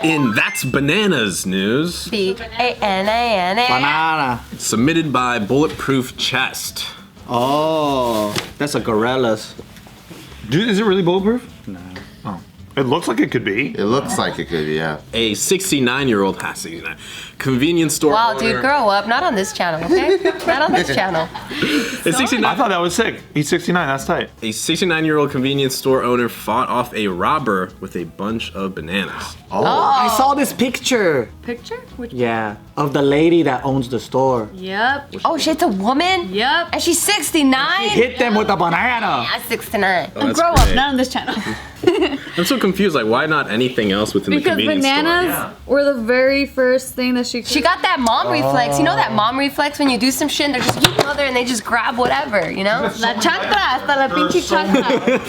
In That's Bananas news. B-A-N-A-N-A. Banana. Submitted by Bulletproof Chest. Oh, that's a gorillas. Dude, is it really bulletproof? No. Oh. It looks like it could be. It looks like it could be, yeah. A 69-year-old convenience store Wow, owner. dude, grow up. Not on this channel, okay? Not on this channel. A 69 I thought that was sick. He's 69, that's tight. A 69-year-old convenience store owner fought off a robber with a bunch of bananas. I saw this picture. Picture? Which? Yeah, of the lady that owns the store. Yep. Oh, shit's a woman? Yep. And she's 69? Hit them with a banana. I'm 69. Oh, that's Grow up, great. not on this channel. I'm so confused. Like, why not anything else within the Because convenience bananas store? were the very first thing that she She got that mom reflex. You know that mom reflex when you do some shit and they're just your mother and they just grab whatever, you know? La chancla, hasta la pinche chancla.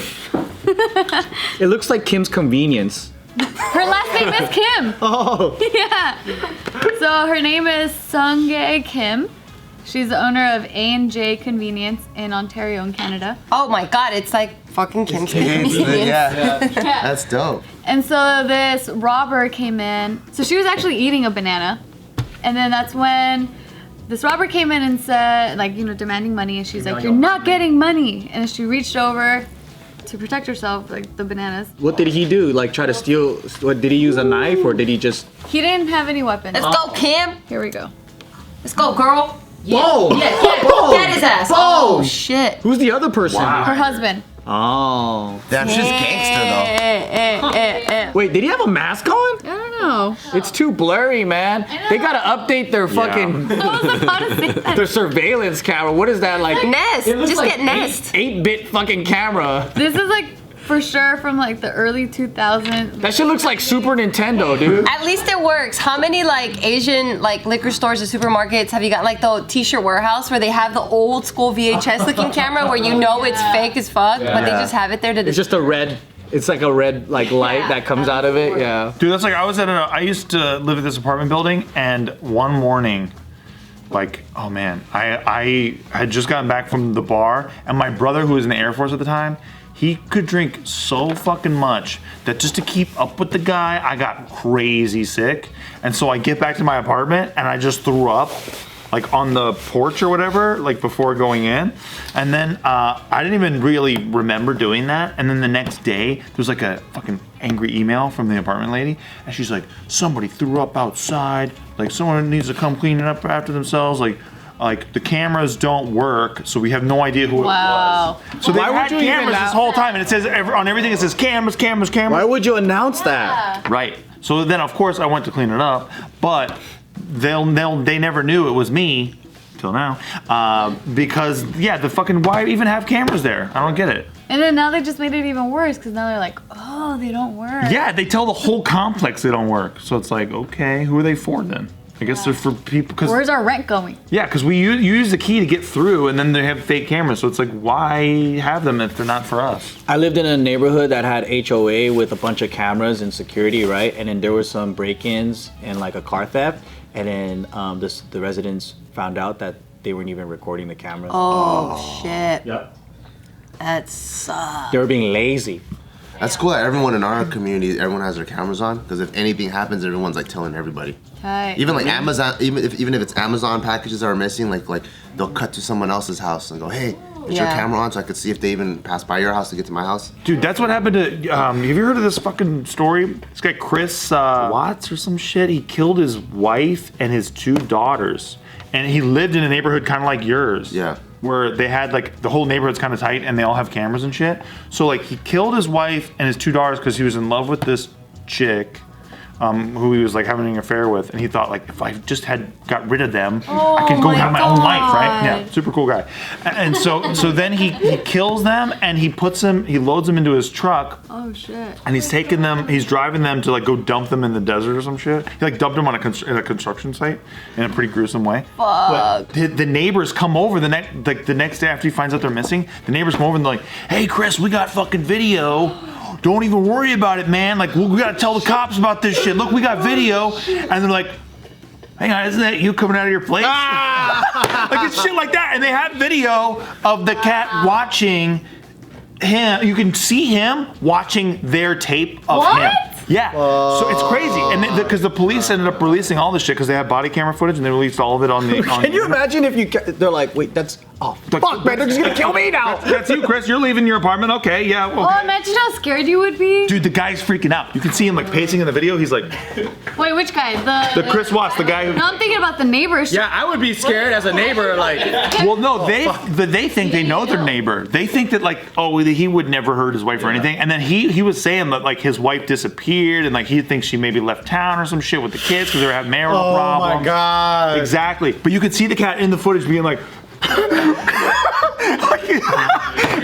It looks like Kim's Convenience. Her last name is Kim. Oh. Yeah. So her name is Sungjae Kim. She's the owner of A&J Convenience in Ontario, in Canada. Oh my god, it's like fucking Kim's Convenience. Yeah. That's dope. And so this robber came in. So she was actually eating a banana. And then that's when this robber came in and said, like, you know, demanding money. And she's like, you're not getting money. And she reached over to protect herself, like the bananas. What did he do? Like try to steal? What did he use a knife or did he just? He didn't have any weapons. Let's go, Kim. Here we go. Let's go, girl. Whoa! Get his ass. Oh, shit. Who's the other person? Her husband. Oh. Damn, she's gangster though. Wait, did he have a mask on? I don't know. It's too blurry, man. They gotta update their fucking I was about to say that. their surveillance camera. What is that like? Nest. Just get Nest. 8-bit fucking camera. This is like for sure from like the early 2000s. That shit looks like Super Nintendo, dude. At least it works. How many like Asian like liquor stores or supermarkets have you got like the t-shirt warehouse where they have the old school VHS looking camera where you know it's fake as fuck, but they just have it there to It's just a red. It's like a red like light that comes out of it. Yeah. Dude, that's like I used to live at this apartment building, and one morning, like, oh man, I had just gotten back from the bar, and my brother, who was in the Air Force at the time, he could drink so fucking much that just to keep up with the guy, I got crazy sick. And so I get back to my apartment and I just threw up like on the porch or whatever, like before going in. And then I didn't even really remember doing that. And then the next day, there was like a fucking angry email from the apartment lady. And she's like, somebody threw up outside. Like someone needs to come clean it up after themselves. Like the cameras don't work, so we have no idea who it was. So they had cameras this whole time, and it says on everything it says cameras. Why would you announce that? Right. So then of course I went to clean it up, but they never knew it was me till now, because yeah, the fucking why even have cameras there? I don't get it. And then now they just made it even worse because now they're like, oh, they don't work. Yeah, they tell the whole complex they don't work. So it's like, okay, who are they for then? I guess they're for people because Where's our rent going? yeah, because we use the key to get through, and then they have fake cameras. So it's like, why have them if they're not for us? I lived in a neighborhood that had HOA with a bunch of cameras and security, right? And then there were some break-ins and like a car theft, and then the residents found out that they weren't even recording the cameras. Oh shit. Yep. That sucks. They were being lazy. That's cool that everyone in our community, everyone has their cameras on, because if anything happens, everyone's like telling everybody. Right. Even like Amazon, even if it's Amazon packages that are missing, like they'll cut to someone else's house and go, hey, is your camera on so I could see if they even pass by your house to get to my house? Dude, that's what happened to, have you heard of this fucking story? This guy Chris Watts or some shit, he killed his wife and his 2 daughters. And he lived in a neighborhood kind of like yours. Yeah. Where they had like, the whole neighborhood's kind of tight and they all have cameras and shit. So like he killed his wife and his 2 daughters because he was in love with this chick. Who he was like having an affair with, and he thought like if I just had got rid of them, I could go have my own life, right? Yeah, super cool guy. And so then he kills them and he loads them into his truck. Oh shit. And he's driving them to like go dump them in the desert or some shit. He like dumped them on a construction site in a pretty gruesome way. Fuck. But the neighbors come over the next day after he finds out they're missing. The neighbors come over and they're like, "Hey Chris, we got fucking video. Don't even worry about it, man. Like, we gotta tell the cops about this shit. Look, we got video." And they're like, hang on, isn't that you coming out of your place? Like, it's shit like that. And they have video of the cat watching him. You can see him watching their tape of him. Yeah, so it's crazy, and because the police ended up releasing all this shit because they had body camera footage and they released all of it on the. Can you imagine if they're like, wait, that's fuck, man, they're just gonna kill me now. That's you, Chris. You're leaving your apartment. Okay, yeah. Okay. Oh, imagine how scared you would be. Dude, the guy's freaking out. You can see him like pacing in the video. He's like, Wait, which guy? the Chris Watts, the guy who. No, I'm thinking about the neighbors. Yeah, I would be scared as a neighbor. Like, Well, no, they think they know their neighbor. They think that like, oh, he would never hurt his wife or anything. And then he was saying that like his wife disappeared and like he thinks she maybe left town or some shit with the kids because they were having marital problems. Oh my god. Exactly. But you could see the cat in the footage being like.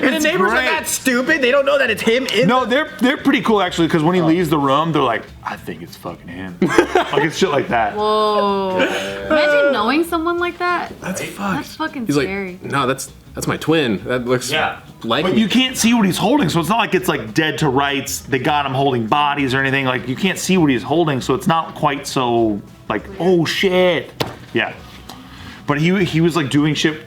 And the neighbors are that stupid. They don't know that it's him. No, they're pretty cool actually because when he leaves the room, they're like, I think it's fucking him. Like it's shit like that. Whoa. Imagine knowing someone like that. That's fucked. That's fucking He's scary. like, no, that's my twin. That looks like But me. you can't see what he's holding, so it's not like it's like dead to rights. They got him holding bodies or anything. Like you can't see what he's holding, so it's not quite so like, oh shit. Yeah. But he was like doing shit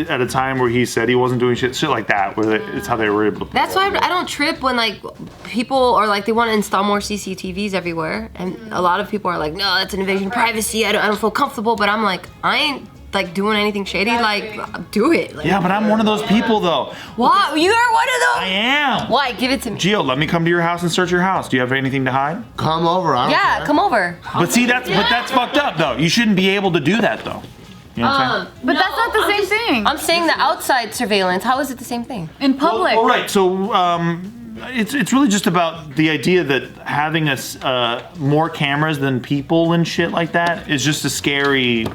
at a time where he said he wasn't doing shit like that. Where it's how they were able to. That's why I don't trip when like people are like they want to install more CCTVs everywhere, and a lot of people are like, no, that's an invasion of privacy. I don't feel comfortable, but I'm like, I ain't like doing anything shady. Like, do it. Like, Yeah, but I'm one of those people though. what? You are one of I those? am. Why? Give it to me. Gio, let me come to your house and search your house. Do you have anything to hide? Come over. I don't Yeah, care. come over. But see, that's fucked up though. You shouldn't be able to do that though. You know what I'm saying? But that's not the same thing. I'm saying the outside surveillance. How is it the same thing? In public. All right, so it's really just about the idea that having more cameras than people and shit like that is just a scary.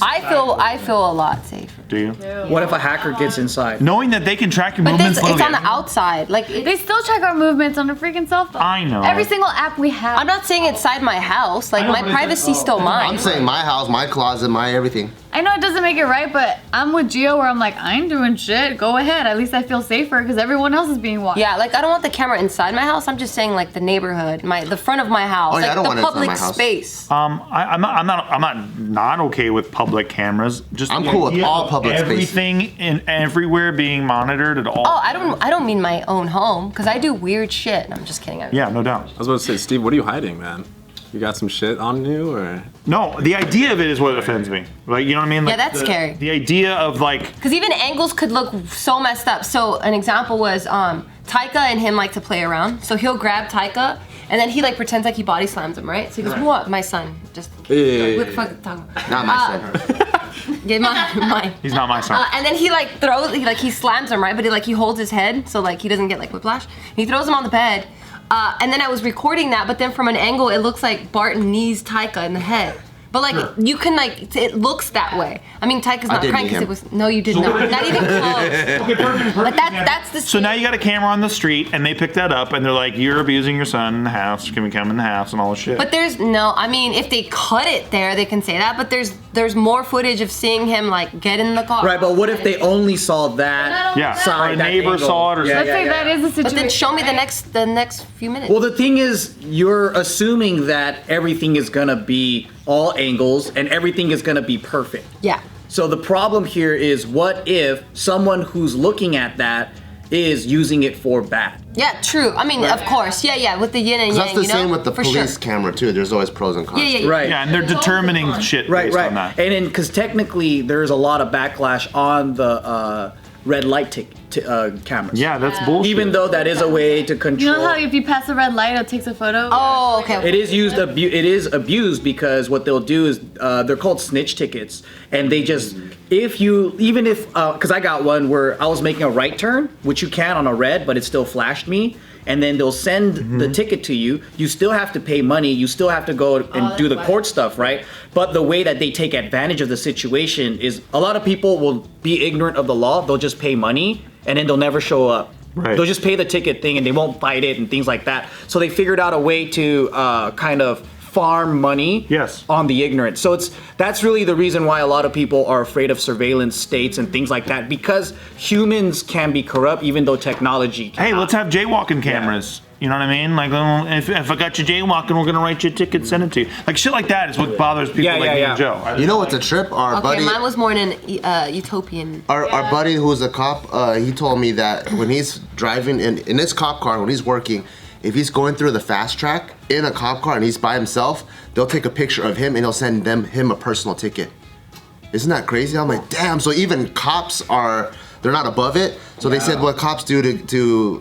I feel a lot safer. Do you? What if a hacker gets inside? Knowing that they can track your But movements. it's on literally the outside. Like They still check our movements on a freaking cell phone. I know. Every single app we have. I'm not saying inside my house. Like my privacy's still mine. I'm saying my house, my closet, my everything. I know it doesn't make it right, but I'm with Gio where I'm like, I ain't doing shit. Go ahead. At least I feel safer because everyone else is being watched. Yeah, like I don't want the camera inside my house. I'm just saying like the neighborhood, the front of my house, Oh, yeah, I like don't the want it inside public my house. space. I'm not okay with public cameras. Just I'm the cool with idea all of public space. everything and everywhere being monitored at all. Oh, I don't mean my own home because I do weird shit. I'm just kidding. Yeah, no doubt. I was about to say, Steve, what are you hiding, man? You got some shit on you, or? No, the idea of it is what offends me. Like, you know what I mean? Like, Yeah, that's scary. The idea of like, Because even angles could look so messed up. So an example was Taika and him like to play around. So he'll grab Taika and then he like pretends like he body slams him, right? So he goes, "What, my son?" Just Yeah. what the fuck are you talking about? Not my son. Yeah, mine. he's not my son. And then he like throws, he slams him, right? But he holds his head so like he doesn't get like whiplash. He throws him on the bed. And then I was recording that, but then from an angle, it looks like Bart knees Taika in the head. But like, you can like, it looks that way. I mean, Taika's not did crying knee because him. it was, no you did not. Not even close. But that's the So now you got a camera on the street, and they pick that up, and they're like, "You're abusing your son in the house. Can we come in the house?" and all this shit. But there's no, I mean, if they cut it there, they can say that, but there's more footage of seeing him like get in the car. Right, but what if they only saw that? yeah, side, or a that neighbor angle. saw it, or Yeah, Let's say that is a situation. But then show me the next few minutes. Well, the thing is, you're assuming that everything is gonna be all angles and everything is gonna be perfect. Yeah. So the problem here is, what if someone who's looking at that is using it for bad? Yeah, true. I mean, of course. Yeah, with the yin and yang, That's the you know? same with the For police sure. camera too. There's always pros and cons. Yeah. Right. yeah, and they're determining shit based on that. And then, because technically there's a lot of backlash on the red light cameras. Yeah, that's bullshit. Even though that is a way to You control. know how if you pass a red light, it takes a photo? Oh, okay. It is used. It is abused because what they'll do is they're called snitch tickets, and they just because I got one where I was making a right turn, which you can on a red, but it still flashed me, and then they'll send the ticket to you. You still have to pay money. You still have to go and do the court stuff, right? But the way that they take advantage of the situation is a lot of people will be ignorant of the law. They'll just pay money, and then they'll never show up. Right. They'll just pay the ticket thing and they won't fight it and things like that. So they figured out a way to kind of farm money Yes. on the ignorant. So that's really the reason why a lot of people are afraid of surveillance states and things like that, because humans can be corrupt even though technology can. Hey, let's have jaywalking cameras. You know what I mean? Like, if I got you jaywalking, we're gonna write you a ticket, send it to you. Like shit like that is what bothers people Yeah, like yeah, me yeah. and Joe. You know what's a trip? Our Okay, buddy, mine was more in an utopian. our buddy who's a cop, he told me that when he's driving in his cop car, when he's working, if he's going through the fast track in a cop car and he's by himself, they'll take a picture of him and they'll send him a personal ticket. Isn't that crazy? I'm like, damn. So even cops they're not above it. So they said what cops do to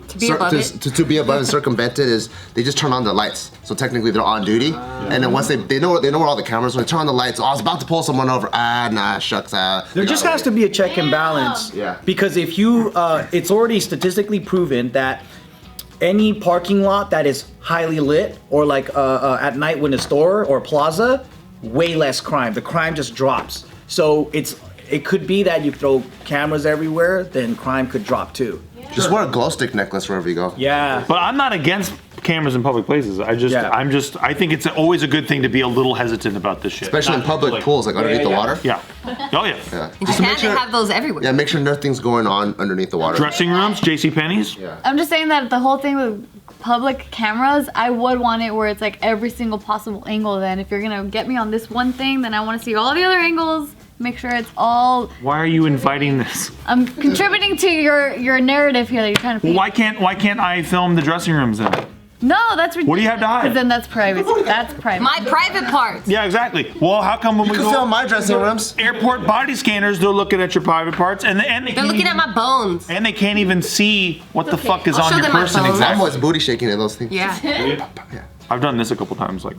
be above and circumvent it is they just turn on the lights. So technically they're on duty. And then once they know where all the cameras, when they turn on the lights, I was about to pull someone over. Nah, shucks. There just has to be a check and balance. Yeah. Because if you, it's already statistically proven that any parking lot that is highly lit or like at night when a store or plaza, way less crime. The crime just drops. So it could be that you throw cameras everywhere, then crime could drop too. Just wear a glow stick necklace wherever you go. Yeah. But I'm not against cameras in public places. I think it's always a good thing to be a little hesitant about this shit. Especially in public pools, like underneath the water. Yeah. Oh yeah. In Japan, they have those everywhere. Yeah, make sure nothing's going on underneath the water. Dressing rooms, JCPenney's. Yeah. I'm just saying that the whole thing with public cameras, I would want it where it's like every single possible angle. Then if you're gonna get me on this one thing, then I want to see all the other angles. Make sure it's all. Why are you inviting this? I'm contributing to your narrative here that you're trying to paint. Why can't I film the dressing rooms then? No, that's ridiculous. What do you have to hide? Because then that's privacy. That's private. My private parts. Yeah, exactly. Well, how come when we You go can film my dressing rooms. airport body scanners, they're looking at your private parts and they They're looking at my bones. and they can't even see what the fuck is I'll on show your them my person bones. I'm exactly. always booty shaking in those things. Yeah. I've done this a couple times, like